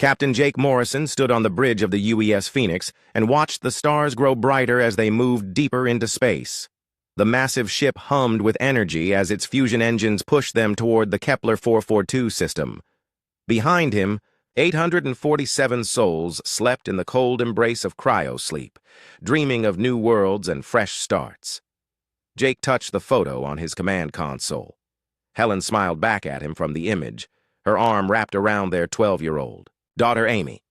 Captain Jake Morrison stood on the bridge of the UES Phoenix and watched the stars grow brighter as they moved deeper into space. The massive ship hummed with energy as its fusion engines pushed them toward the Kepler 442 system. Behind him, 847 souls slept in the cold embrace of cryosleep, dreaming of new worlds and fresh starts. Jake touched the photo on his command console. Helen smiled back at him from the image, her arm wrapped around their 12-year-old daughter Amy.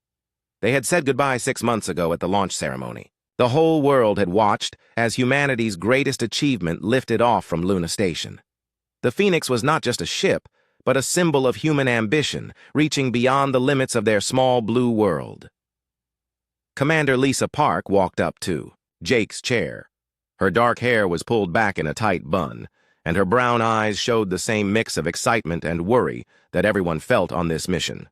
They had said goodbye 6 months ago at the launch ceremony. The whole world had watched as humanity's greatest achievement lifted off from Luna Station. The Phoenix was not just a ship, but a symbol of human ambition, reaching beyond the limits of their small blue world. Commander Lisa Park walked up to Jake's chair. Her dark hair was pulled back in a tight bun, and her brown eyes showed the same mix of excitement and worry that everyone felt on this mission.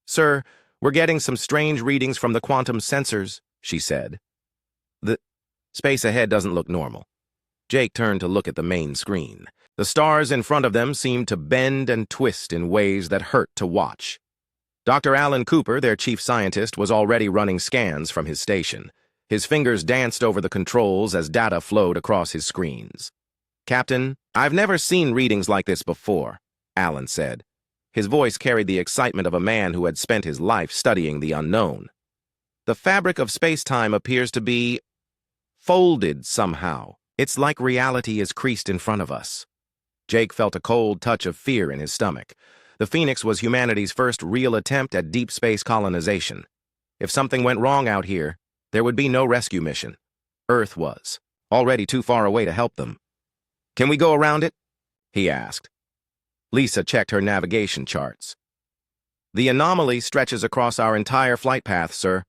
"Sir, we're getting some strange readings from the quantum sensors," she said. "The space ahead doesn't look normal." Jake turned to look at the main screen. The stars in front of them seemed to bend and twist in ways that hurt to watch. Dr. Alan Cooper, their chief scientist, was already running scans from his station. His fingers danced over the controls as data flowed across his screens. "Captain, I've never seen readings like this before," Alan said. His voice carried the excitement of a man who had spent his life studying the unknown. "The fabric of space-time appears to be folded somehow. It's like reality is creased in front of us." Jake felt a cold touch of fear in his stomach. The Phoenix was humanity's first real attempt at deep space colonization. If something went wrong out here, there would be no rescue mission. Earth was already too far away to help them. "Can we go around it?" he asked. Lisa checked her navigation charts. "The anomaly stretches across our entire flight path, sir.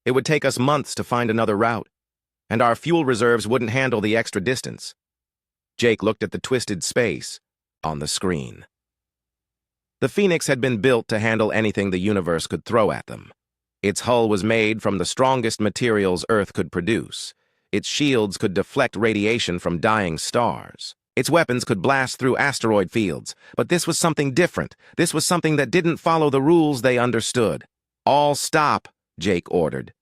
It would take us months to find another route, and our fuel reserves wouldn't handle the extra distance." Jake looked at the twisted space on the screen. The Phoenix had been built to handle anything the universe could throw at them. Its hull was made from the strongest materials Earth could produce. Its shields could deflect radiation from dying stars. Its weapons could blast through asteroid fields. But this was something different. This was something that didn't follow the rules they understood. "All stop," Jake ordered.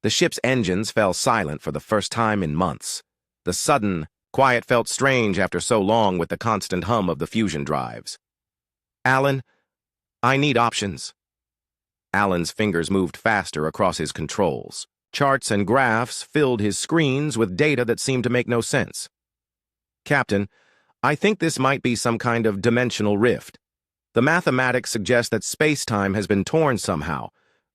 The ship's engines fell silent for the first time in months. The sudden quiet felt strange after so long with the constant hum of the fusion drives. "Alan, I need options." Alan's fingers moved faster across his controls. Charts and graphs filled his screens with data that seemed to make no sense. "Captain, I think this might be some kind of dimensional rift. The mathematics suggest that space-time has been torn somehow,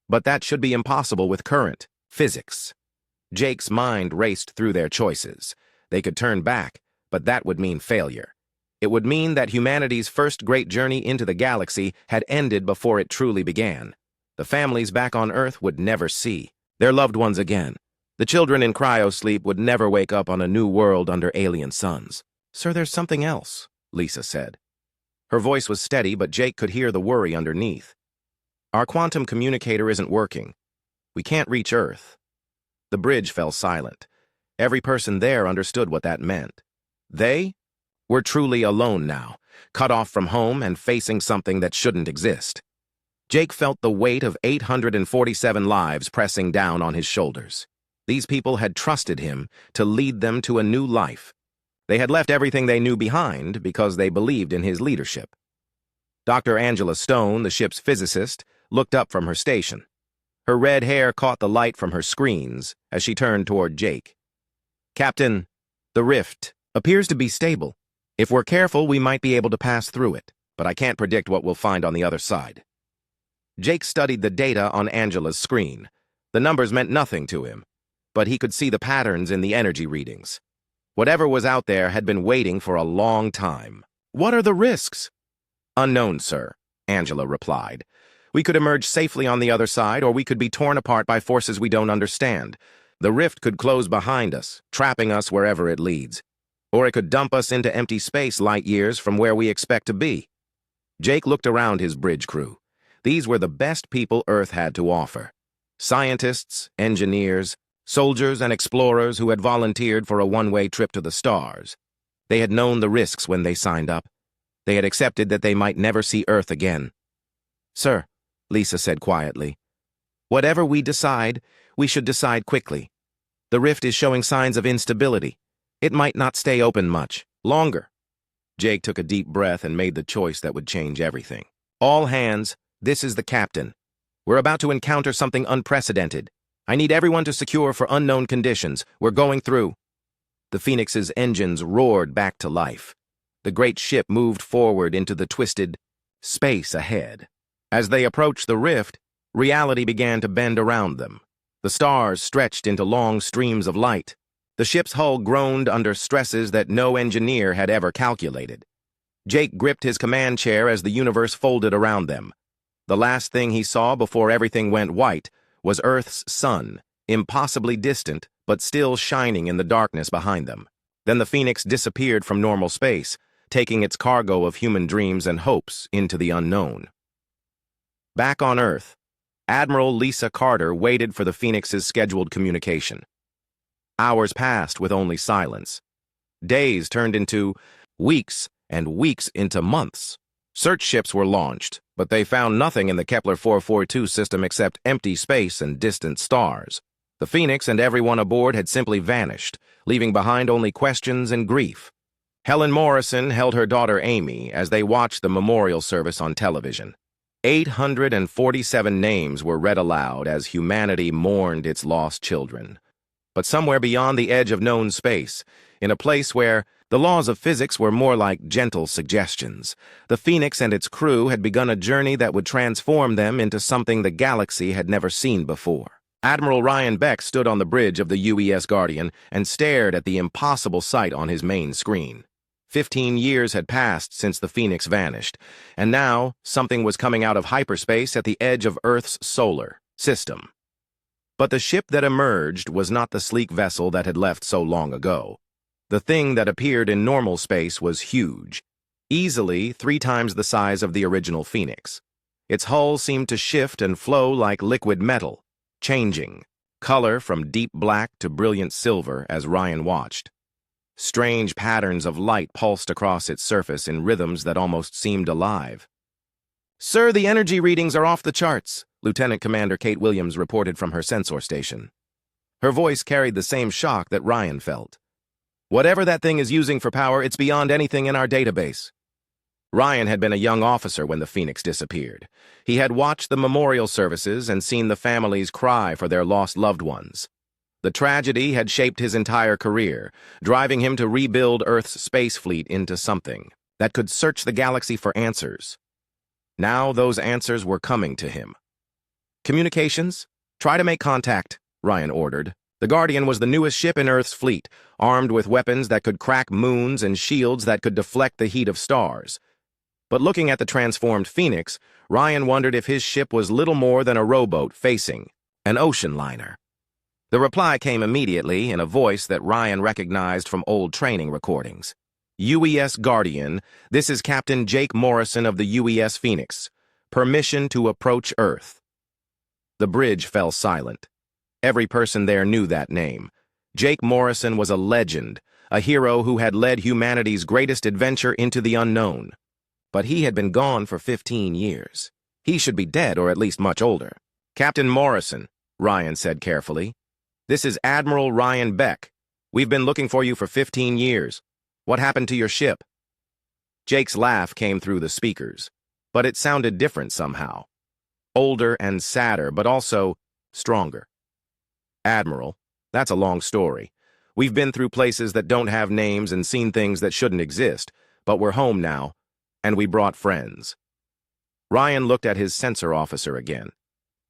but that should be impossible with current physics." Jake's mind raced through their choices. They could turn back, but that would mean failure. It would mean that humanity's first great journey into the galaxy had ended before it truly began. The families back on Earth would never see their loved ones again. The children in cryosleep would never wake up on a new world under alien suns. "Sir, there's something else," Lisa said. Her voice was steady, but Jake could hear the worry underneath. "Our quantum communicator isn't working. We can't reach Earth." The bridge fell silent. Every person there understood what that meant. They were truly alone now, cut off from home and facing something that shouldn't exist. Jake felt the weight of 847 lives pressing down on his shoulders. These people had trusted him to lead them to a new life. They had left everything they knew behind because they believed in his leadership. Dr. Angela Stone, the ship's physicist, looked up from her station. Her red hair caught the light from her screens as she turned toward Jake. "Captain, the rift appears to be stable. If we're careful, we might be able to pass through it, but I can't predict what we'll find on the other side." Jake studied the data on Angela's screen. The numbers meant nothing to him, but he could see the patterns in the energy readings. Whatever was out there had been waiting for a long time. "What are the risks?" "Unknown, sir," Angela replied. "We could emerge safely on the other side, or we could be torn apart by forces we don't understand. The rift could close behind us, trapping us wherever it leads. Or it could dump us into empty space light years from where we expect to be." Jake looked around his bridge crew. These were the best people Earth had to offer. Scientists, engineers, soldiers, and explorers who had volunteered for a one-way trip to the stars. They had known the risks when they signed up. They had accepted that they might never see Earth again. "Sir," Lisa said quietly. Whatever we decide, we should decide quickly. The rift is showing signs of instability. It might not stay open much longer. Jake took a deep breath and made the choice that would change everything. All hands, this is the captain. We're about to encounter something unprecedented. I need everyone to secure for unknown conditions. We're going through. The Phoenix's engines roared back to life. The great ship moved forward into the twisted space ahead. As they approached the rift, reality began to bend around them. The stars stretched into long streams of light. The ship's hull groaned under stresses that no engineer had ever calculated. Jake gripped his command chair as the universe folded around them. The last thing he saw before everything went white was Earth's sun, impossibly distant, but still shining in the darkness behind them. Then the Phoenix disappeared from normal space, taking its cargo of human dreams and hopes into the unknown. Back on Earth, Admiral Lisa Carter waited for the Phoenix's scheduled communication. Hours passed with only silence. Days turned into weeks, and weeks into months. Search ships were launched, but they found nothing in the Kepler 442 system except empty space and distant stars. The Phoenix and everyone aboard had simply vanished, leaving behind only questions and grief. Helen Morrison held her daughter Amy as they watched the memorial service on television. 847 names were read aloud as humanity mourned its lost children. But somewhere beyond the edge of known space, in a place where the laws of physics were more like gentle suggestions, the Phoenix and its crew had begun a journey that would transform them into something the galaxy had never seen before. Admiral Ryan Beck stood on the bridge of the UES Guardian and stared at the impossible sight on his main screen. 15 years had passed since the Phoenix vanished, and now something was coming out of hyperspace at the edge of Earth's solar system. But the ship that emerged was not the sleek vessel that had left so long ago. The thing that appeared in normal space was huge, easily 3 times the size of the original Phoenix. Its hull seemed to shift and flow like liquid metal, changing color from deep black to brilliant silver as Ryan watched. Strange patterns of light pulsed across its surface in rhythms that almost seemed alive. "Sir, the energy readings are off the charts," Lieutenant Commander Kate Williams reported from her sensor station. Her voice carried the same shock that Ryan felt. "Whatever that thing is using for power, it's beyond anything in our database." Ryan had been a young officer when the Phoenix disappeared. He had watched the memorial services and seen the families cry for their lost loved ones. The tragedy had shaped his entire career, driving him to rebuild Earth's space fleet into something that could search the galaxy for answers. Now those answers were coming to him. "Communications? Try to make contact," Ryan ordered. The Guardian was the newest ship in Earth's fleet, armed with weapons that could crack moons and shields that could deflect the heat of stars. But looking at the transformed Phoenix, Ryan wondered if his ship was little more than a rowboat facing an ocean liner. The reply came immediately in a voice that Ryan recognized from old training recordings. "UES Guardian, this is Captain Jake Morrison of the UES Phoenix. Permission to approach Earth." The bridge fell silent. Every person there knew that name. Jake Morrison was a legend, a hero who had led humanity's greatest adventure into the unknown. But he had been gone for 15 years. He should be dead, or at least much older. "Captain Morrison," Ryan said carefully, "this is Admiral Ryan Beck. We've been looking for you for 15 years. What happened to your ship?" Jake's laugh came through the speakers, but it sounded different somehow. Older and sadder, but also stronger. "Admiral, that's a long story. We've been through places that don't have names and seen things that shouldn't exist, but we're home now, and we brought friends." Ryan looked at his sensor officer again.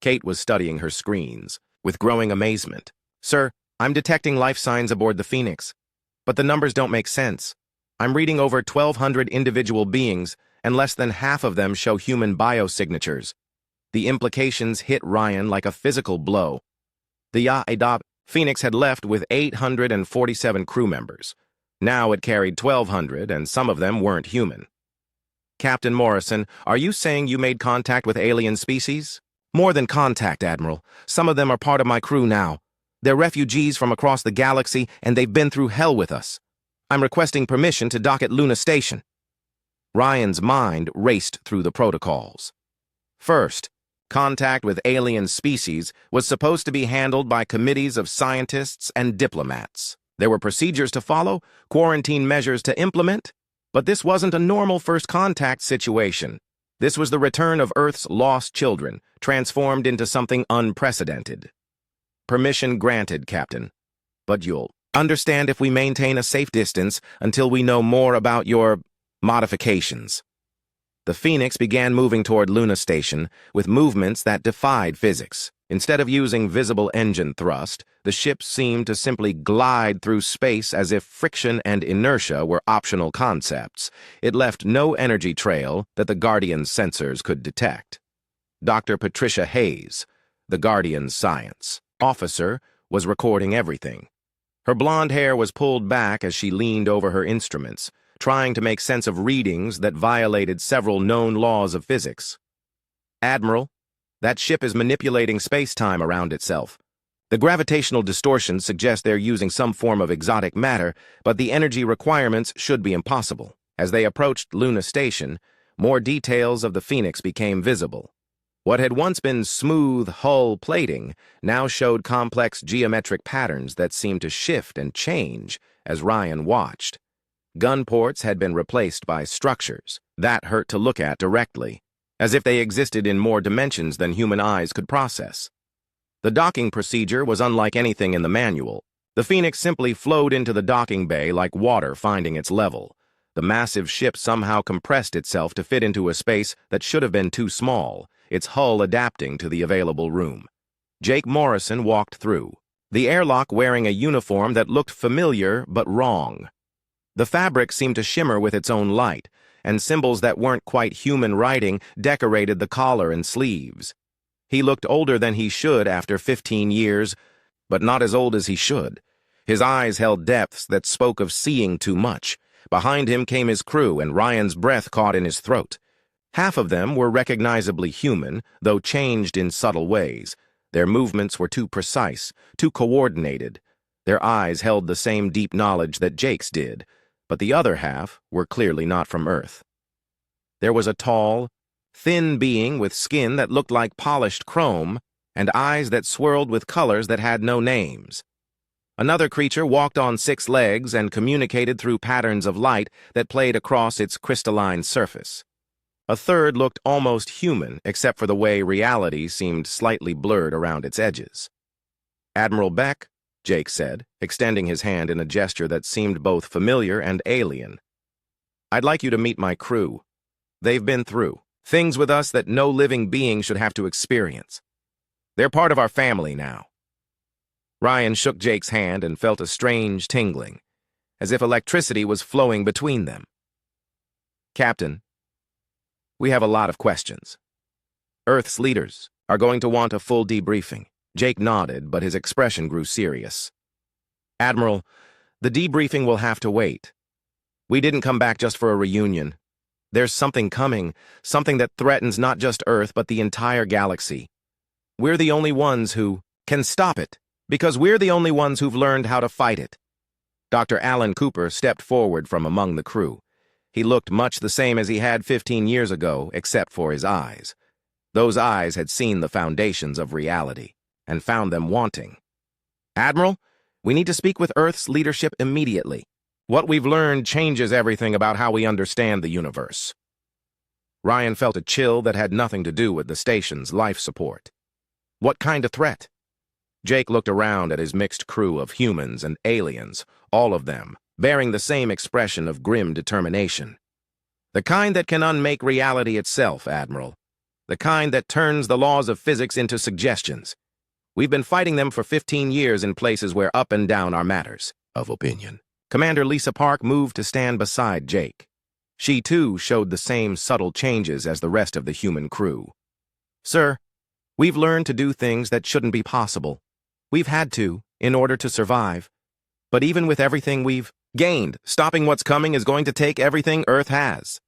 Kate was studying her screens with growing amazement. "Sir, I'm detecting life signs aboard the Phoenix, but the numbers don't make sense. I'm reading over 1,200 individual beings, and less than half of them show human biosignatures." The implications hit Ryan like a physical blow. The Phoenix had left with 847 crew members. Now it carried 1,200, and some of them weren't human. "Captain Morrison, are you saying you made contact with alien species?" "More than contact, Admiral. Some of them are part of my crew now. They're refugees from across the galaxy, and they've been through hell with us. I'm requesting permission to dock at Luna Station." Ryan's mind raced through the protocols. First, Contact with alien species was supposed to be handled by committees of scientists and diplomats. There were procedures to follow, quarantine measures to implement, but this wasn't a normal first contact situation. This was the return of Earth's lost children, transformed into something unprecedented. Permission granted, Captain. But you'll understand if we maintain a safe distance until we know more about your modifications. The Phoenix began moving toward Luna Station with movements that defied physics. Instead of using visible engine thrust, the ship seemed to simply glide through space as if friction and inertia were optional concepts. It left no energy trail that the Guardian's sensors could detect. Dr. Patricia Hayes, the Guardian's science officer, was recording everything. Her blonde hair was pulled back as she leaned over her instruments, trying to make sense of readings that violated several known laws of physics. Admiral, that ship is manipulating space-time around itself. The gravitational distortions suggest they're using some form of exotic matter, but the energy requirements should be impossible. As they approached Luna Station, more details of the Phoenix became visible. What had once been smooth hull plating now showed complex geometric patterns that seemed to shift and change as Ryan watched. Gun ports had been replaced by structures. That hurt to look at directly, as if they existed in more dimensions than human eyes could process. The docking procedure was unlike anything in the manual. The Phoenix simply flowed into the docking bay like water finding its level. The massive ship somehow compressed itself to fit into a space that should have been too small, its hull adapting to the available room. Jake Morrison walked through, the airlock wearing a uniform that looked familiar but wrong. The fabric seemed to shimmer with its own light, and symbols that weren't quite human writing decorated the collar and sleeves. He looked older than he should after 15 years, but not as old as he should. His eyes held depths that spoke of seeing too much. Behind him came his crew, and Ryan's breath caught in his throat. Half of them were recognizably human, though changed in subtle ways. Their movements were too precise, too coordinated. Their eyes held the same deep knowledge that Jake's did, but the other half were clearly not from Earth. There was a tall, thin being with skin that looked like polished chrome and eyes that swirled with colors that had no names. Another creature walked on 6 legs and communicated through patterns of light that played across its crystalline surface. A third looked almost human, except for the way reality seemed slightly blurred around its edges. "Admiral Beck," Jake said, extending his hand in a gesture that seemed both familiar and alien. "I'd like you to meet my crew. They've been through things with us that no living being should have to experience. They're part of our family now." Ryan shook Jake's hand and felt a strange tingling, as if electricity was flowing between them. "Captain, we have a lot of questions. Earth's leaders are going to want a full debriefing." Jake nodded, but his expression grew serious. "Admiral, the debriefing will have to wait. We didn't come back just for a reunion. There's something coming, something that threatens not just Earth, but the entire galaxy. We're the only ones who can stop it, because we're the only ones who've learned how to fight it." Dr. Alan Cooper stepped forward from among the crew. He looked much the same as he had 15 years ago, except for his eyes. Those eyes had seen the foundations of reality and found them wanting. "Admiral, we need to speak with Earth's leadership immediately. What we've learned changes everything about how we understand the universe." Ryan felt a chill that had nothing to do with the station's life support. "What kind of threat?" Jake looked around at his mixed crew of humans and aliens, all of them bearing the same expression of grim determination. "The kind that can unmake reality itself, Admiral. The kind that turns the laws of physics into suggestions. We've been fighting them for 15 years in places where up and down are matters of opinion." Commander Lisa Park moved to stand beside Jake. She, too, showed the same subtle changes as the rest of the human crew. "Sir, we've learned to do things that shouldn't be possible. We've had to, in order to survive. But even with everything we've gained, stopping what's coming is going to take everything Earth has."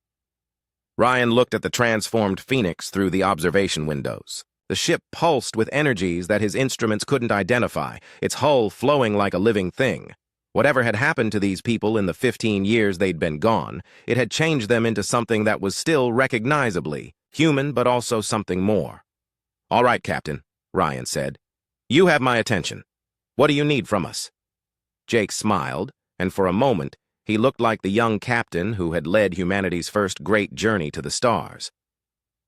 Ryan looked at the transformed Phoenix through the observation windows. The ship pulsed with energies that his instruments couldn't identify, its hull flowing like a living thing. Whatever had happened to these people in the 15 years they'd been gone, it had changed them into something that was still recognizably human, but also something more. All right, Captain, Ryan said. You have my attention. What do you need from us? Jake smiled, and for a moment, he looked like the young captain who had led humanity's first great journey to the stars.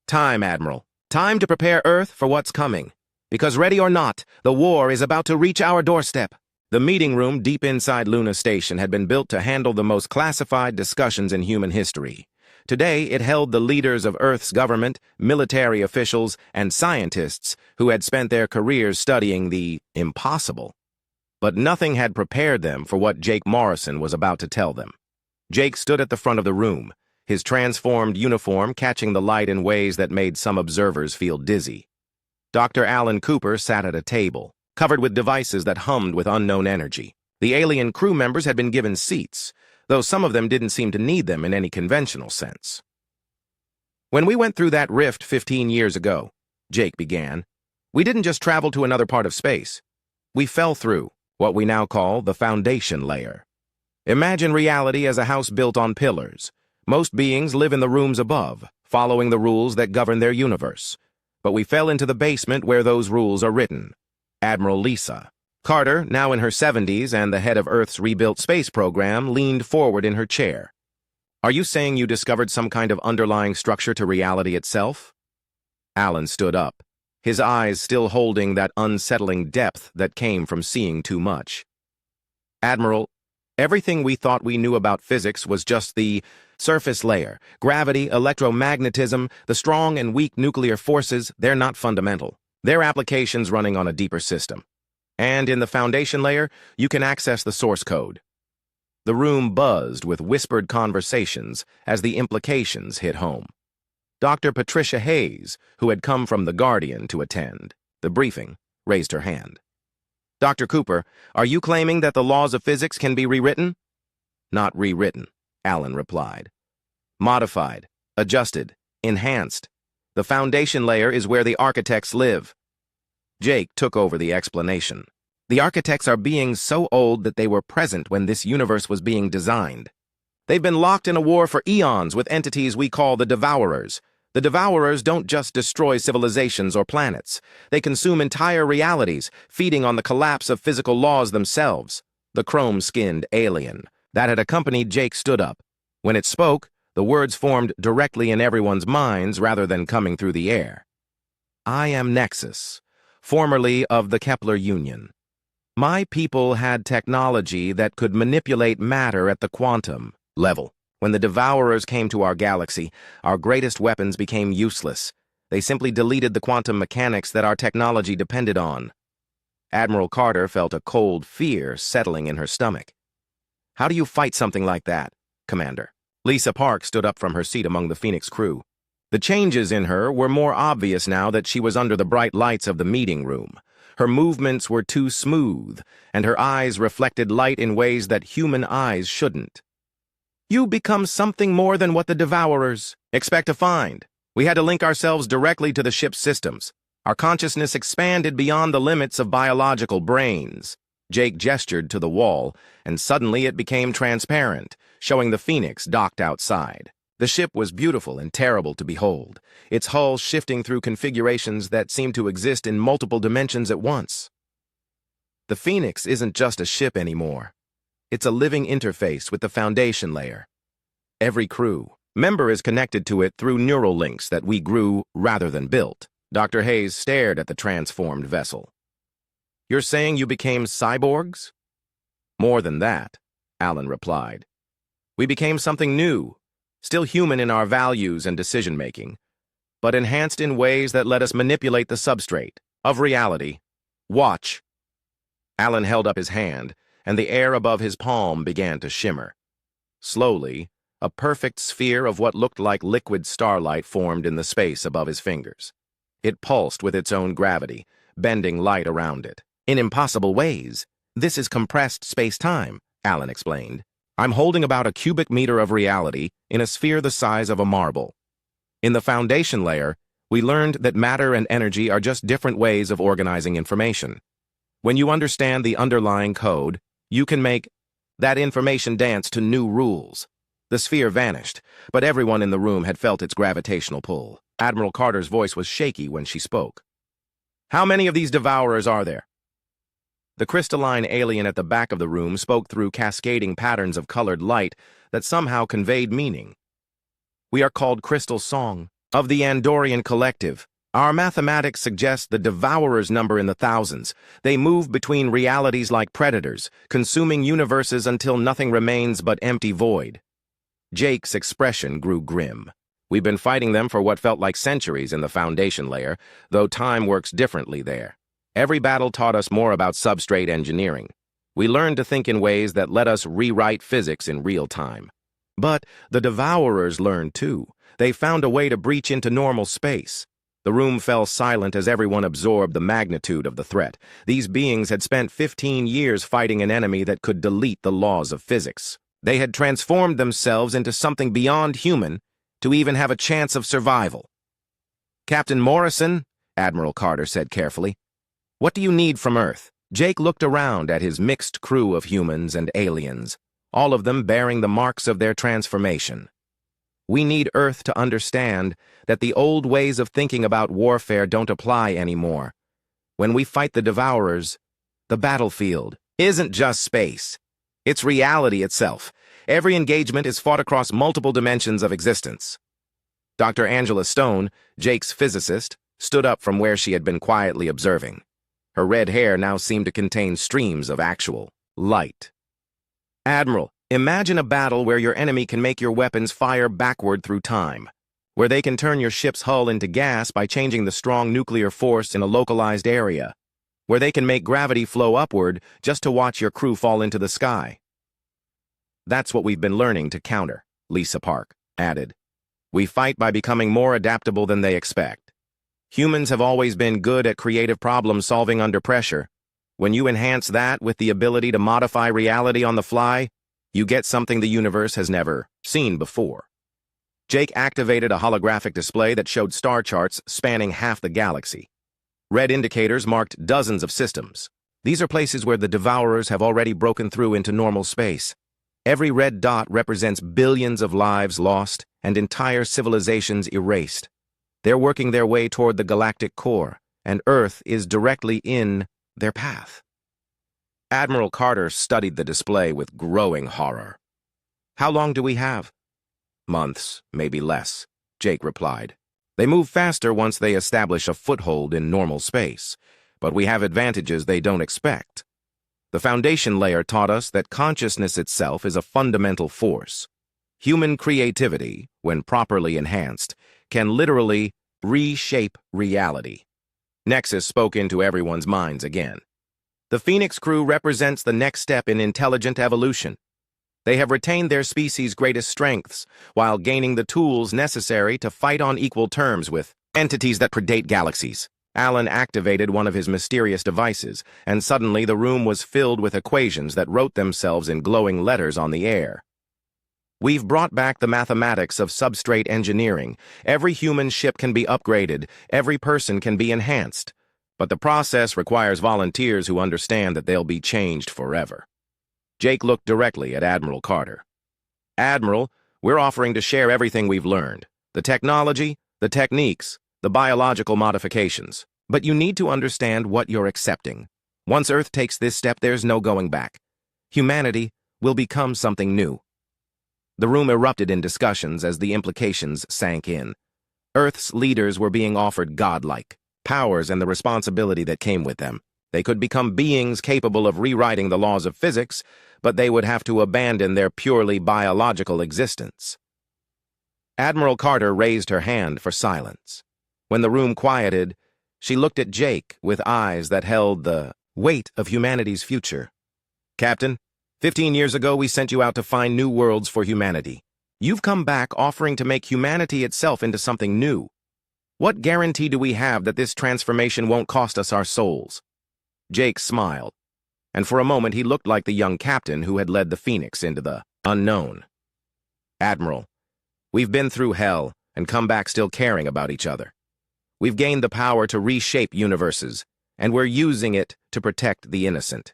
Time, Admiral. Time to prepare Earth for what's coming. Because ready or not, the war is about to reach our doorstep. The meeting room deep inside Luna Station had been built to handle the most classified discussions in human history. Today, it held the leaders of Earth's government, military officials, and scientists who had spent their careers studying the impossible. But nothing had prepared them for what Jake Morrison was about to tell them. Jake stood at the front of the room, his transformed uniform catching the light in ways that made some observers feel dizzy. Dr. Alan Cooper sat at a table, covered with devices that hummed with unknown energy. The alien crew members had been given seats, though some of them didn't seem to need them in any conventional sense. When we went through that rift 15 years ago, Jake began, we didn't just travel to another part of space. We fell through what we now call the foundation layer. Imagine reality as a house built on pillars. Most beings live in the rooms above, following the rules that govern their universe. But we fell into the basement where those rules are written. Admiral Lisa Carter, now in her 70s and the head of Earth's rebuilt space program, leaned forward in her chair. Are you saying you discovered some kind of underlying structure to reality itself? Alan stood up, his eyes still holding that unsettling depth that came from seeing too much. Admiral, everything we thought we knew about physics was just the surface layer. Gravity, electromagnetism, the strong and weak nuclear forces, they're not fundamental. They're applications running on a deeper system. And in the foundation layer, you can access the source code. The room buzzed with whispered conversations as the implications hit home. Dr. Patricia Hayes, who had come from The Guardian to attend the briefing, raised her hand. Dr. Cooper, are you claiming that the laws of physics can be rewritten? Not rewritten, Alan replied. Modified, adjusted, enhanced. The foundation layer is where the architects live. Jake took over the explanation. The architects are beings so old that they were present when this universe was being designed. They've been locked in a war for eons with entities we call the Devourers. The Devourers don't just destroy civilizations or planets. They consume entire realities, feeding on the collapse of physical laws themselves. The chrome-skinned alien that had accompanied Jake stood up. When it spoke, the words formed directly in everyone's minds rather than coming through the air. I am Nexus, formerly of the Kepler Union. My people had technology that could manipulate matter at the quantum level. When the Devourers came to our galaxy, our greatest weapons became useless. They simply deleted the quantum mechanics that our technology depended on. Admiral Carter felt a cold fear settling in her stomach. How do you fight something like that, Commander? Lisa Park stood up from her seat among the Phoenix crew. The changes in her were more obvious now that she was under the bright lights of the meeting room. Her movements were too smooth, and her eyes reflected light in ways that human eyes shouldn't. You become something more than what the Devourers expect to find. We had to link ourselves directly to the ship's systems. Our consciousness expanded beyond the limits of biological brains. Jake gestured to the wall, and suddenly it became transparent, showing the Phoenix docked outside. The ship was beautiful and terrible to behold, its hull shifting through configurations that seemed to exist in multiple dimensions at once. The Phoenix isn't just a ship anymore. It's a living interface with the foundation layer. Every crew member is connected to it through neural links that we grew rather than built. Dr. Hayes stared at the transformed vessel. You're saying you became cyborgs? More than that, Alan replied. We became something new, still human in our values and decision-making, but enhanced in ways that let us manipulate the substrate of reality. Watch. Alan held up his hand, and the air above his palm began to shimmer. Slowly, a perfect sphere of what looked like liquid starlight formed in the space above his fingers. It pulsed with its own gravity, bending light around it. In impossible ways, this is compressed space-time, Alan explained. I'm holding about a cubic meter of reality in a sphere the size of a marble. In the foundation layer, we learned that matter and energy are just different ways of organizing information. When you understand the underlying code, you can make that information dance to new rules. The sphere vanished, but everyone in the room had felt its gravitational pull. Admiral Carter's voice was shaky when she spoke. How many of these devourers are there? The crystalline alien at the back of the room spoke through cascading patterns of colored light that somehow conveyed meaning. We are called Crystal Song of the Andorian Collective. Our mathematics suggests the devourers number in the thousands. They move between realities like predators, consuming universes until nothing remains but empty void. Jake's expression grew grim. We've been fighting them for what felt like centuries in the Foundation layer, though time works differently there. Every battle taught us more about substrate engineering. We learned to think in ways that let us rewrite physics in real time. But the Devourers learned too. They found a way to breach into normal space. The room fell silent as everyone absorbed the magnitude of the threat. These beings had spent 15 years fighting an enemy that could delete the laws of physics. They had transformed themselves into something beyond human to even have a chance of survival. "Captain Morrison," Admiral Carter said carefully, "what do you need from Earth?" Jake looked around at his mixed crew of humans and aliens, all of them bearing the marks of their transformation. "We need Earth to understand that the old ways of thinking about warfare don't apply anymore. When we fight the Devourers, the battlefield isn't just space. It's reality itself. Every engagement is fought across multiple dimensions of existence." Dr. Angela Stone, Jake's physicist, stood up from where she had been quietly observing. Her red hair now seemed to contain streams of actual light. "Admiral, imagine a battle where your enemy can make your weapons fire backward through time, where they can turn your ship's hull into gas by changing the strong nuclear force in a localized area, where they can make gravity flow upward just to watch your crew fall into the sky." "That's what we've been learning to counter," Lisa Park added. "We fight by becoming more adaptable than they expect. Humans have always been good at creative problem solving under pressure. When you enhance that with the ability to modify reality on the fly, you get something the universe has never seen before." Jake activated a holographic display that showed star charts spanning half the galaxy. Red indicators marked dozens of systems. These are places where the Devourers have already broken through into normal space. Every red dot represents billions of lives lost and entire civilizations erased. They're working their way toward the galactic core, and Earth is directly in their path. Admiral Carter studied the display with growing horror. "How long do we have?" "Months, maybe less," Jake replied. "They move faster once they establish a foothold in normal space, but we have advantages they don't expect. The Foundation layer taught us that consciousness itself is a fundamental force. Human creativity, when properly enhanced, can literally reshape reality." Nexus spoke into everyone's minds again. "The Phoenix crew represents the next step in intelligent evolution. They have retained their species' greatest strengths while gaining the tools necessary to fight on equal terms with entities that predate galaxies." Alan activated one of his mysterious devices, and suddenly the room was filled with equations that wrote themselves in glowing letters on the air. "We've brought back the mathematics of substrate engineering. Every human ship can be upgraded, every person can be enhanced. But the process requires volunteers who understand that they'll be changed forever." Jake looked directly at Admiral Carter. "Admiral, we're offering to share everything we've learned. The technology, the techniques, the biological modifications. But you need to understand what you're accepting. Once Earth takes this step, there's no going back. Humanity will become something new." The room erupted in discussions as the implications sank in. Earth's leaders were being offered godlike powers and the responsibility that came with them. They could become beings capable of rewriting the laws of physics, but they would have to abandon their purely biological existence. Admiral Carter raised her hand for silence. When the room quieted, she looked at Jake with eyes that held the weight of humanity's future. "Captain, 15 years ago we sent you out to find new worlds for humanity. You've come back offering to make humanity itself into something new. What guarantee do we have that this transformation won't cost us our souls?" Jake smiled, and for a moment he looked like the young captain who had led the Phoenix into the unknown. "Admiral, we've been through hell and come back still caring about each other. We've gained the power to reshape universes, and we're using it to protect the innocent.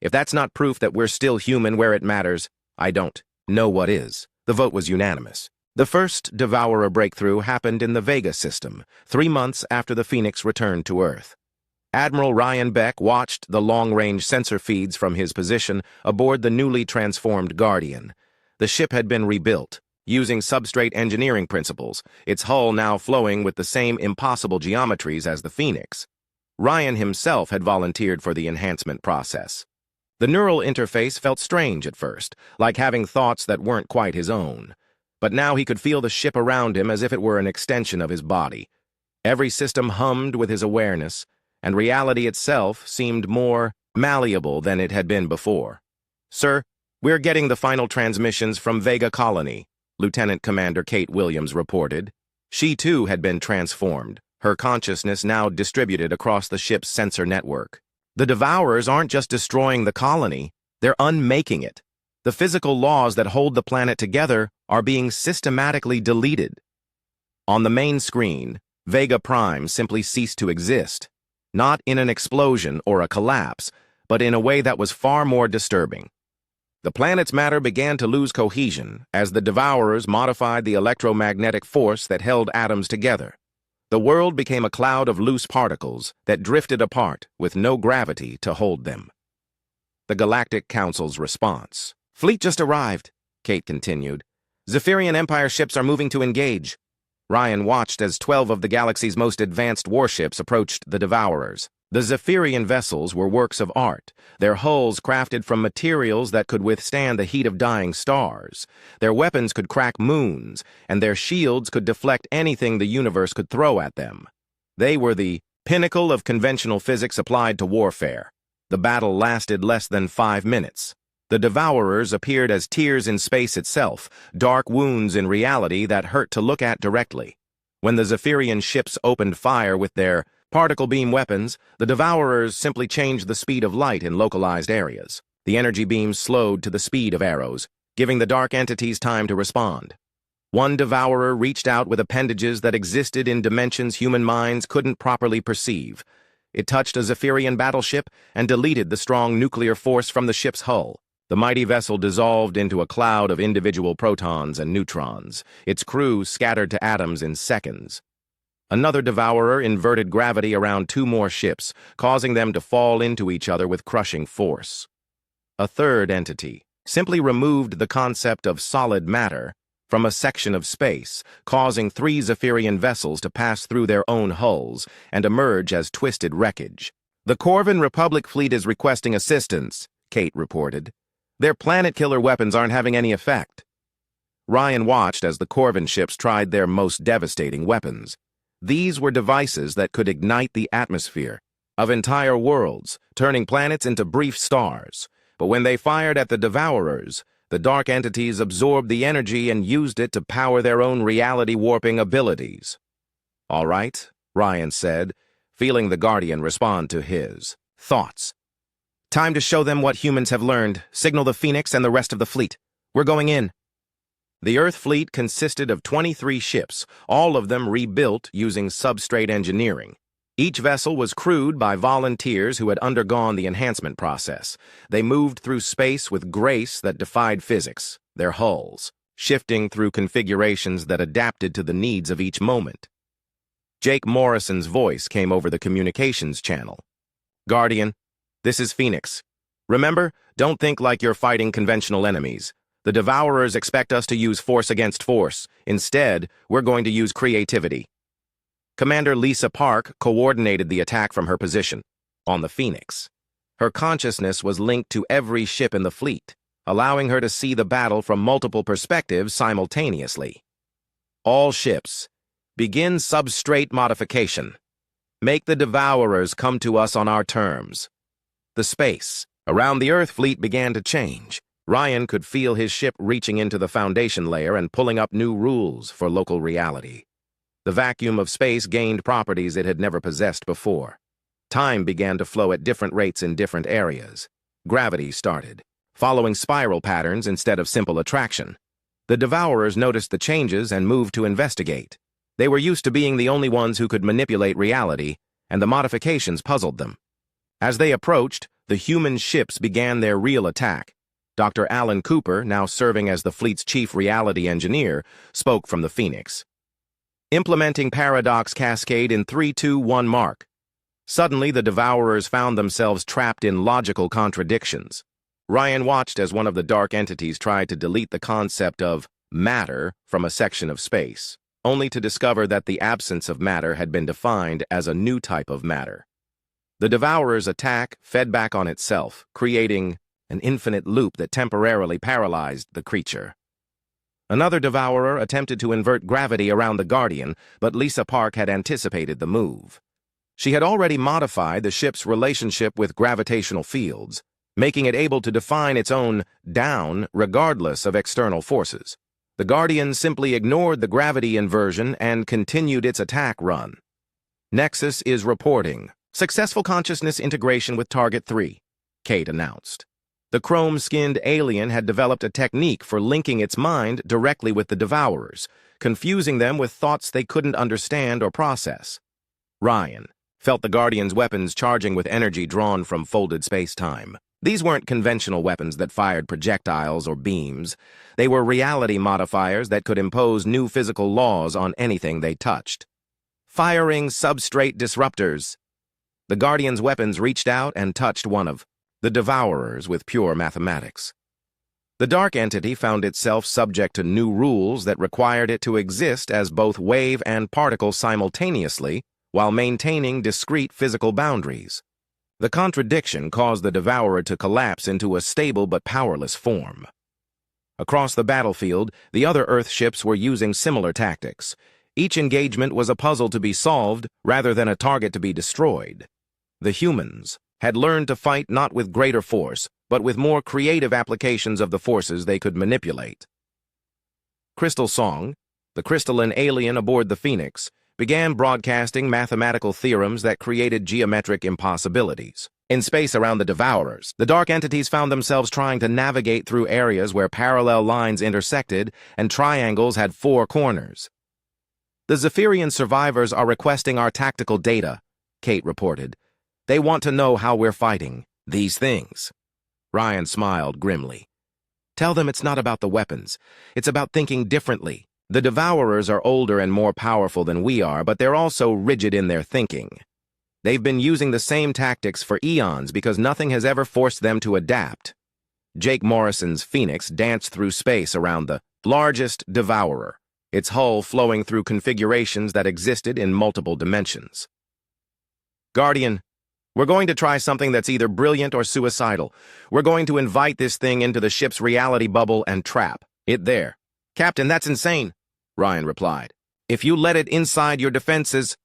If that's not proof that we're still human where it matters, I don't know what is." The vote was unanimous. The first Devourer breakthrough happened in the Vega system, 3 months after the Phoenix returned to Earth. Admiral Ryan Beck watched the long-range sensor feeds from his position aboard the newly transformed Guardian. The ship had been rebuilt, using substrate engineering principles, its hull now flowing with the same impossible geometries as the Phoenix. Ryan himself had volunteered for the enhancement process. The neural interface felt strange at first, like having thoughts that weren't quite his own. But now he could feel the ship around him as if it were an extension of his body. Every system hummed with his awareness, and reality itself seemed more malleable than it had been before. "Sir, we're getting the final transmissions from Vega Colony," Lieutenant Commander Kate Williams reported. She too had been transformed, her consciousness now distributed across the ship's sensor network. "The Devourers aren't just destroying the colony, they're unmaking it. The physical laws that hold the planet together are being systematically deleted." On the main screen, Vega Prime simply ceased to exist, not in an explosion or a collapse, but in a way that was far more disturbing. The planet's matter began to lose cohesion as the Devourers modified the electromagnetic force that held atoms together. The world became a cloud of loose particles that drifted apart with no gravity to hold them. The Galactic Council's response. "Fleet just arrived," Kate continued. "Zephyrian Empire ships are moving to engage." Ryan watched as 12 of the galaxy's most advanced warships approached the Devourers. The Zephyrian vessels were works of art, their hulls crafted from materials that could withstand the heat of dying stars. Their weapons could crack moons, and their shields could deflect anything the universe could throw at them. They were the pinnacle of conventional physics applied to warfare. The battle lasted less than 5 minutes. The Devourers appeared as tears in space itself, dark wounds in reality that hurt to look at directly. When the Zephyrian ships opened fire with their particle beam weapons, the Devourers simply changed the speed of light in localized areas. The energy beams slowed to the speed of arrows, giving the dark entities time to respond. One Devourer reached out with appendages that existed in dimensions human minds couldn't properly perceive. It touched a Zephyrian battleship and deleted the strong nuclear force from the ship's hull. The mighty vessel dissolved into a cloud of individual protons and neutrons, its crew scattered to atoms in seconds. Another Devourer inverted gravity around 2 more ships, causing them to fall into each other with crushing force. A third entity simply removed the concept of solid matter from a section of space, causing 3 Zephyrian vessels to pass through their own hulls and emerge as twisted wreckage. "The Corvin Republic fleet is requesting assistance," Kate reported. "Their planet-killer weapons aren't having any effect." Ryan watched as the Corvin ships tried their most devastating weapons. These were devices that could ignite the atmosphere of entire worlds, turning planets into brief stars. But when they fired at the Devourers, the dark entities absorbed the energy and used it to power their own reality-warping abilities. "All right," Ryan said, feeling the Guardian respond to his thoughts. "Time to show them what humans have learned. Signal the Phoenix and the rest of the fleet. We're going in." The Earth fleet consisted of 23 ships, all of them rebuilt using substrate engineering. Each vessel was crewed by volunteers who had undergone the enhancement process. They moved through space with grace that defied physics, their hulls shifting through configurations that adapted to the needs of each moment. Jake Morrison's voice came over the communications channel. "Guardian, this is Phoenix. Remember, don't think like you're fighting conventional enemies. The Devourers expect us to use force against force. Instead, we're going to use creativity." Commander Lisa Park coordinated the attack from her position on the Phoenix. Her consciousness was linked to every ship in the fleet, allowing her to see the battle from multiple perspectives simultaneously. "All ships, begin substrate modification. Make the Devourers come to us on our terms." The space around the Earth fleet began to change. Ryan could feel his ship reaching into the foundation layer and pulling up new rules for local reality. The vacuum of space gained properties it had never possessed before. Time began to flow at different rates in different areas. Gravity started, following spiral patterns instead of simple attraction. The Devourers noticed the changes and moved to investigate. They were used to being the only ones who could manipulate reality, and the modifications puzzled them. As they approached, the human ships began their real attack. Dr. Alan Cooper, now serving as the fleet's chief reality engineer, spoke from the Phoenix. "Implementing paradox cascade in 3, 2, 1 mark." Suddenly, the Devourers found themselves trapped in logical contradictions. Ryan watched as one of the dark entities tried to delete the concept of matter from a section of space, only to discover that the absence of matter had been defined as a new type of matter. The Devourer's attack fed back on itself, creating an infinite loop that temporarily paralyzed the creature. Another Devourer attempted to invert gravity around the Guardian, but Lisa Park had anticipated the move. She had already modified the ship's relationship with gravitational fields, making it able to define its own down regardless of external forces. The Guardian simply ignored the gravity inversion and continued its attack run. Nexus is reporting successful consciousness integration with Target 3, Kate announced. The chrome-skinned alien had developed a technique for linking its mind directly with the Devourers, confusing them with thoughts they couldn't understand or process. Ryan felt the Guardian's weapons charging with energy drawn from folded space-time. These weren't conventional weapons that fired projectiles or beams. They were reality modifiers that could impose new physical laws on anything they touched. Firing substrate disruptors. The Guardian's weapons reached out and touched one of the Devourers with pure mathematics. The dark entity found itself subject to new rules that required it to exist as both wave and particle simultaneously while maintaining discrete physical boundaries. The contradiction caused the Devourer to collapse into a stable but powerless form. Across the battlefield, the other Earth ships were using similar tactics. Each engagement was a puzzle to be solved rather than a target to be destroyed. The humans had learned to fight not with greater force, but with more creative applications of the forces they could manipulate. Crystal Song, the crystalline alien aboard the Phoenix, began broadcasting mathematical theorems that created geometric impossibilities. In space around the Devourers, the dark entities found themselves trying to navigate through areas where parallel lines intersected and triangles had 4 corners. The Zephyrian survivors are requesting our tactical data, Kate reported. They want to know how we're fighting these things. Ryan smiled grimly. Tell them it's not about the weapons. It's about thinking differently. The Devourers are older and more powerful than we are, but they're also rigid in their thinking. They've been using the same tactics for eons because nothing has ever forced them to adapt. Jake Morrison's Phoenix danced through space around the largest Devourer, its hull flowing through configurations that existed in multiple dimensions. Guardian, we're going to try something that's either brilliant or suicidal. We're going to invite this thing into the ship's reality bubble and trap it there. Captain, that's insane, Ryan replied. If you let it inside your defenses,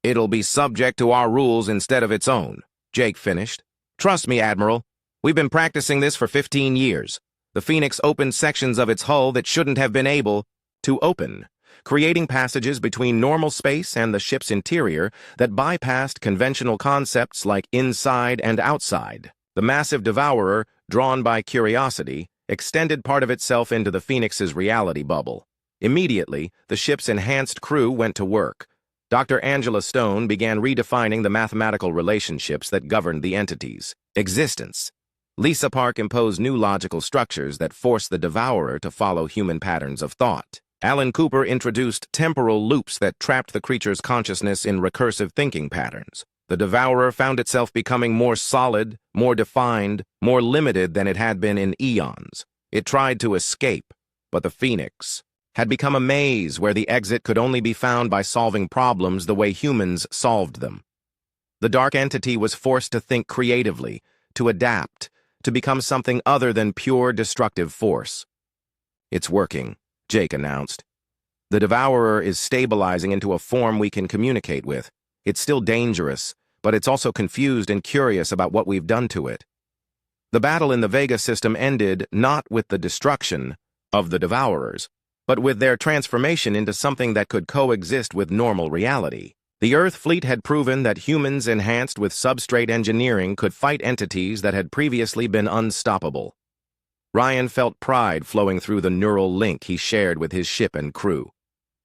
it'll be subject to our rules instead of its own, Jake finished. Trust me, Admiral. We've been practicing this for 15 years. The Phoenix opened sections of its hull that shouldn't have been able to open, creating passages between normal space and the ship's interior that bypassed conventional concepts like inside and outside. The massive Devourer, drawn by curiosity, extended part of itself into the Phoenix's reality bubble. Immediately, the ship's enhanced crew went to work. Dr. Angela Stone began redefining the mathematical relationships that governed the entity's existence. Lisa Park imposed new logical structures that forced the Devourer to follow human patterns of thought. Alan Cooper introduced temporal loops that trapped the creature's consciousness in recursive thinking patterns. The Devourer found itself becoming more solid, more defined, more limited than it had been in eons. It tried to escape, but the Phoenix had become a maze where the exit could only be found by solving problems the way humans solved them. The dark entity was forced to think creatively, to adapt, to become something other than pure destructive force. It's working, Jake announced. The Devourer is stabilizing into a form we can communicate with. It's still dangerous, but it's also confused and curious about what we've done to it. The battle in the Vega system ended not with the destruction of the Devourers, but with their transformation into something that could coexist with normal reality. The Earth fleet had proven that humans enhanced with substrate engineering could fight entities that had previously been unstoppable. Ryan felt pride flowing through the neural link he shared with his ship and crew.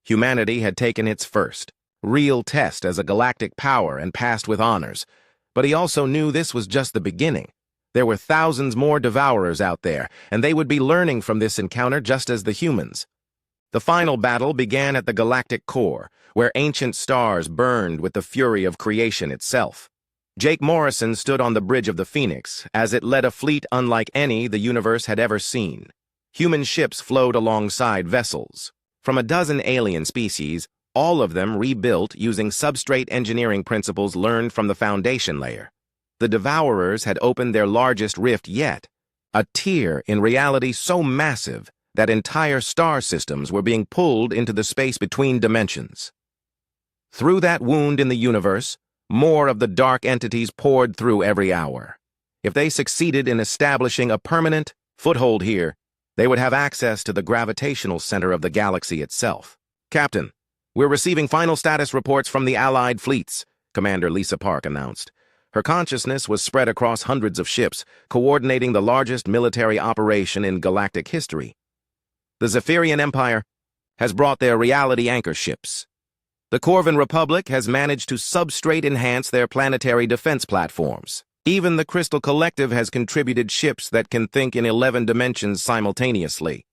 Humanity had taken its first, real test as a galactic power and passed with honors, but he also knew this was just the beginning. There were thousands more Devourers out there, and they would be learning from this encounter just as the humans. The final battle began at the galactic core, where ancient stars burned with the fury of creation itself. Jake Morrison stood on the bridge of the Phoenix as it led a fleet unlike any the universe had ever seen. Human ships flowed alongside vessels. From a dozen alien species, all of them rebuilt using substrate engineering principles learned from the Foundation layer. The Devourers had opened their largest rift yet, a tear in reality so massive that entire star systems were being pulled into the space between dimensions. Through that wound in the universe, more of the dark entities poured through every hour. If they succeeded in establishing a permanent foothold here, they would have access to the gravitational center of the galaxy itself. "Captain, we're receiving final status reports from the Allied fleets," Commander Lisa Park announced. Her consciousness was spread across hundreds of ships, coordinating the largest military operation in galactic history. The Zephyrian Empire has brought their reality anchor ships. The Corvin Republic has managed to substrate enhance their planetary defense platforms. Even the Crystal Collective has contributed ships that can think in 11 dimensions simultaneously.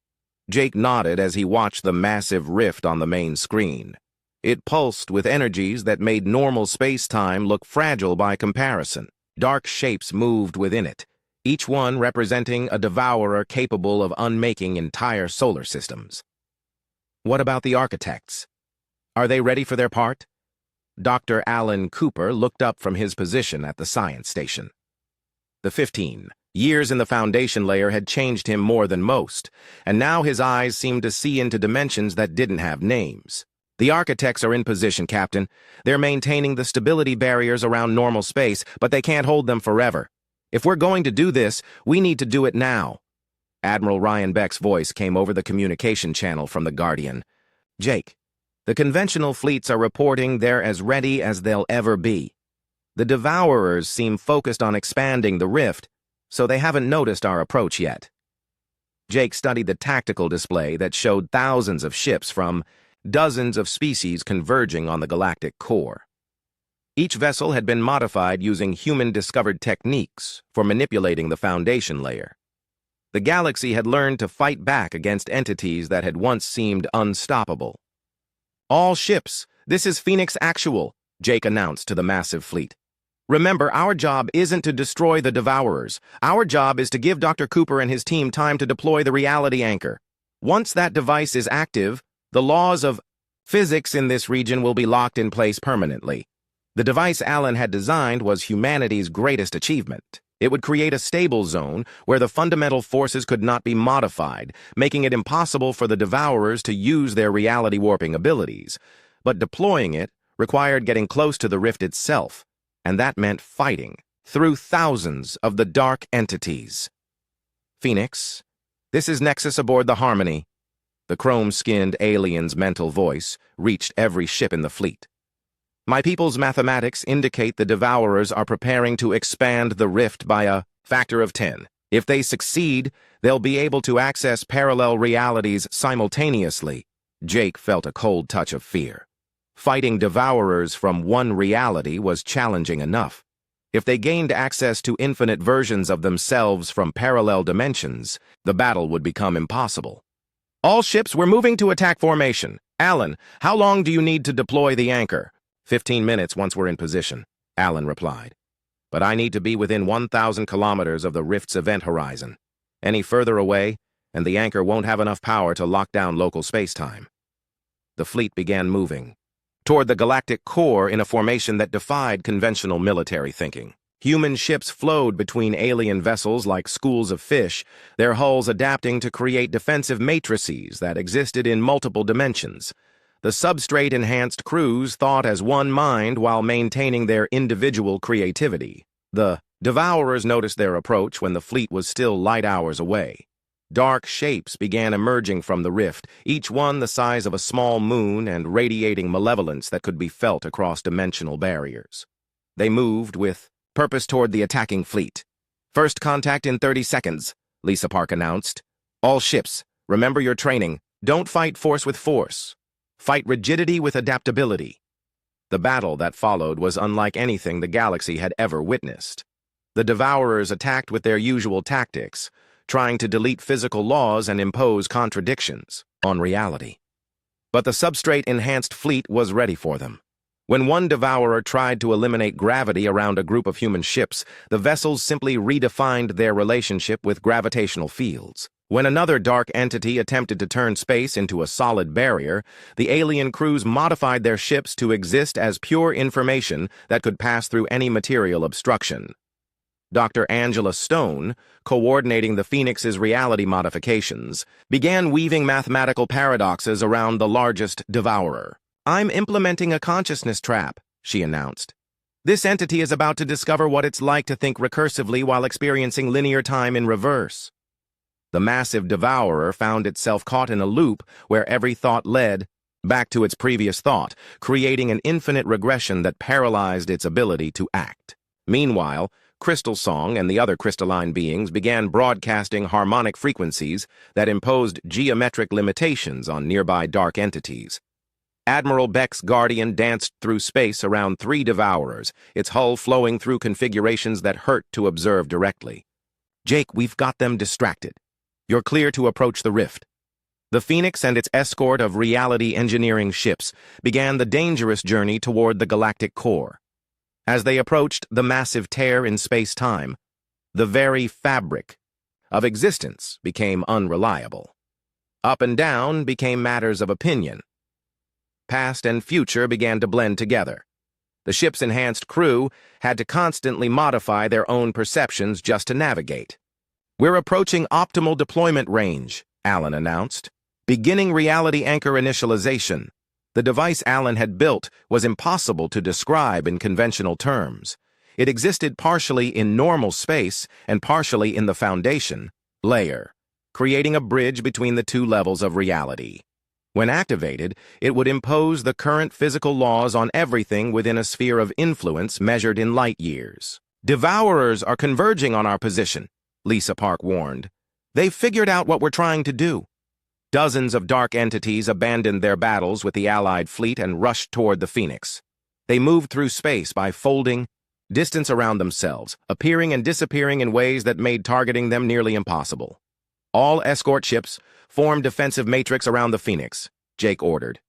Jake nodded as he watched the massive rift on the main screen. It pulsed with energies that made normal space-time look fragile by comparison. Dark shapes moved within it, each one representing a devourer capable of unmaking entire solar systems. What about the architects? Are they ready for their part? Dr. Alan Cooper looked up from his position at the science station. The 15 years in the Foundation layer had changed him more than most, and now his eyes seemed to see into dimensions that didn't have names. "The architects are in position, Captain. They're maintaining the stability barriers around normal space, but they can't hold them forever. If we're going to do this, we need to do it now." Admiral Ryan Beck's voice came over the communication channel from the Guardian. "Jake, the conventional fleets are reporting they're as ready as they'll ever be. The Devourers seem focused on expanding the rift, so they haven't noticed our approach yet." Jake studied the tactical display that showed thousands of ships from dozens of species converging on the galactic core. Each vessel had been modified using human-discovered techniques for manipulating the Foundation layer. The galaxy had learned to fight back against entities that had once seemed unstoppable. "All ships, this is Phoenix Actual," Jake announced to the massive fleet. "Remember, our job isn't to destroy the Devourers. Our job is to give Dr. Cooper and his team time to deploy the reality anchor. Once that device is active, the laws of physics in this region will be locked in place permanently." The device Alan had designed was humanity's greatest achievement. It would create a stable zone where the fundamental forces could not be modified, making it impossible for the Devourers to use their reality-warping abilities. But deploying it required getting close to the rift itself, and that meant fighting through thousands of the dark entities. "Phoenix, this is Nexus aboard the Harmony." The chrome-skinned alien's mental voice reached every ship in the fleet. "My people's mathematics indicate the Devourers are preparing to expand the rift by a factor of 10. If they succeed, they'll be able to access parallel realities simultaneously." Jake felt a cold touch of fear. Fighting Devourers from one reality was challenging enough. If they gained access to infinite versions of themselves from parallel dimensions, the battle would become impossible. "All ships, we're moving to attack formation. Alan, how long do you need to deploy the anchor?" 15 minutes once we're in position," Alan replied. "But I need to be within 1,000 kilometers of the rift's event horizon. Any further away, and the anchor won't have enough power to lock down local space-time." The fleet began moving toward the galactic core in a formation that defied conventional military thinking. Human ships flowed between alien vessels like schools of fish, their hulls adapting to create defensive matrices that existed in multiple dimensions. The substrate-enhanced crews thought as one mind while maintaining their individual creativity. The Devourers noticed their approach when the fleet was still light hours away. Dark shapes began emerging from the rift, each one the size of a small moon and radiating malevolence that could be felt across dimensional barriers. They moved with purpose toward the attacking fleet. "First contact in 30 seconds, Lisa Park announced. "All ships, remember your training. Don't fight force with force. Fight rigidity with adaptability." The battle that followed was unlike anything the galaxy had ever witnessed. The Devourers attacked with their usual tactics, trying to delete physical laws and impose contradictions on reality. But the substrate-enhanced fleet was ready for them. When one devourer tried to eliminate gravity around a group of human ships, the vessels simply redefined their relationship with gravitational fields. When another dark entity attempted to turn space into a solid barrier, the alien crews modified their ships to exist as pure information that could pass through any material obstruction. Dr. Angela Stone, coordinating the Phoenix's reality modifications, began weaving mathematical paradoxes around the largest devourer. "I'm implementing a consciousness trap," she announced. "This entity is about to discover what it's like to think recursively while experiencing linear time in reverse." The massive devourer found itself caught in a loop where every thought led back to its previous thought, creating an infinite regression that paralyzed its ability to act. Meanwhile, Crystal Song and the other crystalline beings began broadcasting harmonic frequencies that imposed geometric limitations on nearby dark entities. Admiral Beck's Guardian danced through space around 3 devourers, its hull flowing through configurations that hurt to observe directly. "Jake, we've got them distracted. You're clear to approach the rift." The Phoenix and its escort of reality engineering ships began the dangerous journey toward the galactic core. As they approached the massive tear in space-time, the very fabric of existence became unreliable. Up and down became matters of opinion. Past and future began to blend together. The ship's enhanced crew had to constantly modify their own perceptions just to navigate. "We're approaching optimal deployment range," Alan announced. "Beginning reality anchor initialization." The device Alan had built was impossible to describe in conventional terms. It existed partially in normal space and partially in the foundation layer, creating a bridge between the two levels of reality. When activated, it would impose the current physical laws on everything within a sphere of influence measured in light years. "Devourers are converging on our position," Lisa Park warned. "They've figured out what we're trying to do." Dozens of dark entities abandoned their battles with the Allied fleet and rushed toward the Phoenix. They moved through space by folding distance around themselves, appearing and disappearing in ways that made targeting them nearly impossible. "All escort ships, form defensive matrix around the Phoenix," Jake ordered.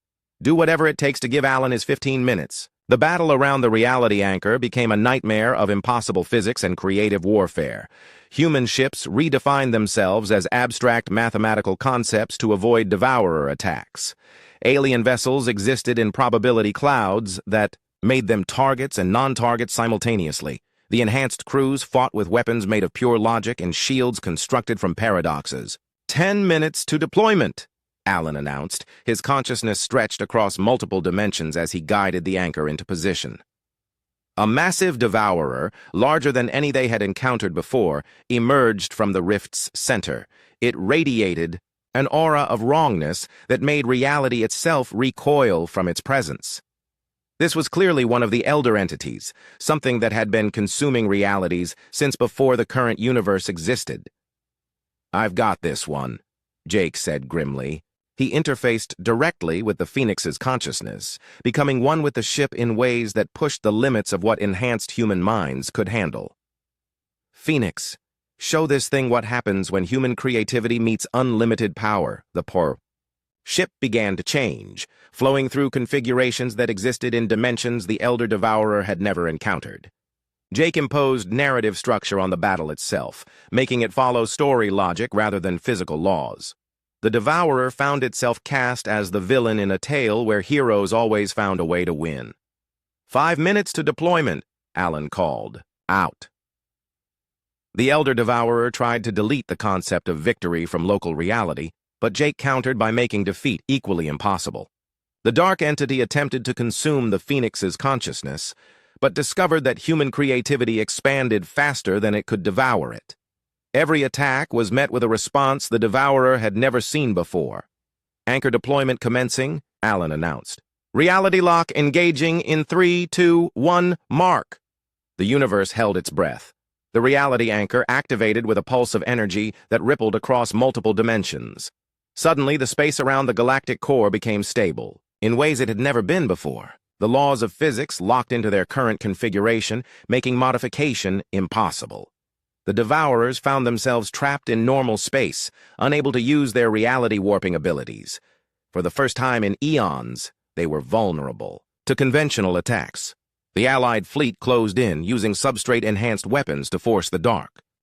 "Do whatever it takes to give Alan his 15 minutes. The battle around the reality anchor became a nightmare of impossible physics and creative warfare. Human ships redefined themselves as abstract mathematical concepts to avoid devourer attacks. Alien vessels existed in probability clouds that made them targets and non-targets simultaneously. The enhanced crews fought with weapons made of pure logic and shields constructed from paradoxes. 10 minutes to deployment," Alan announced, his consciousness stretched across multiple dimensions as he guided the anchor into position. A massive devourer, larger than any they had encountered before, emerged from the rift's center. It radiated an aura of wrongness that made reality itself recoil from its presence. This was clearly one of the elder entities, something that had been consuming realities since before the current universe existed. "I've got this one," Jake said grimly. He interfaced directly with the Phoenix's consciousness, becoming one with the ship in ways that pushed the limits of what enhanced human minds could handle. "Phoenix, show this thing what happens when human creativity meets unlimited power," the poor ship began to change, flowing through configurations that existed in dimensions the Elder Devourer had never encountered. Jake imposed narrative structure on the battle itself, making it follow story logic rather than physical laws. The Devourer found itself cast as the villain in a tale where heroes always found a way to win. 5 minutes to deployment," Alan called. "Out." The Elder Devourer tried to delete the concept of victory from local reality, but Jake countered by making defeat equally impossible. The dark entity attempted to consume the Phoenix's consciousness, but discovered that human creativity expanded faster than it could devour it. Every attack was met with a response the Devourer had never seen before. "Anchor deployment commencing," Alan announced. "Reality lock engaging in 3, 2, 1, mark." The universe held its breath. The reality anchor activated with a pulse of energy that rippled across multiple dimensions. Suddenly, the space around the galactic core became stable, in ways it had never been before. The laws of physics locked into their current configuration, making modification impossible. The Devourers found themselves trapped in normal space, unable to use their reality warping abilities. For the first time in eons, they were vulnerable to conventional attacks. The Allied fleet closed in, using substrate-enhanced weapons to force the dark.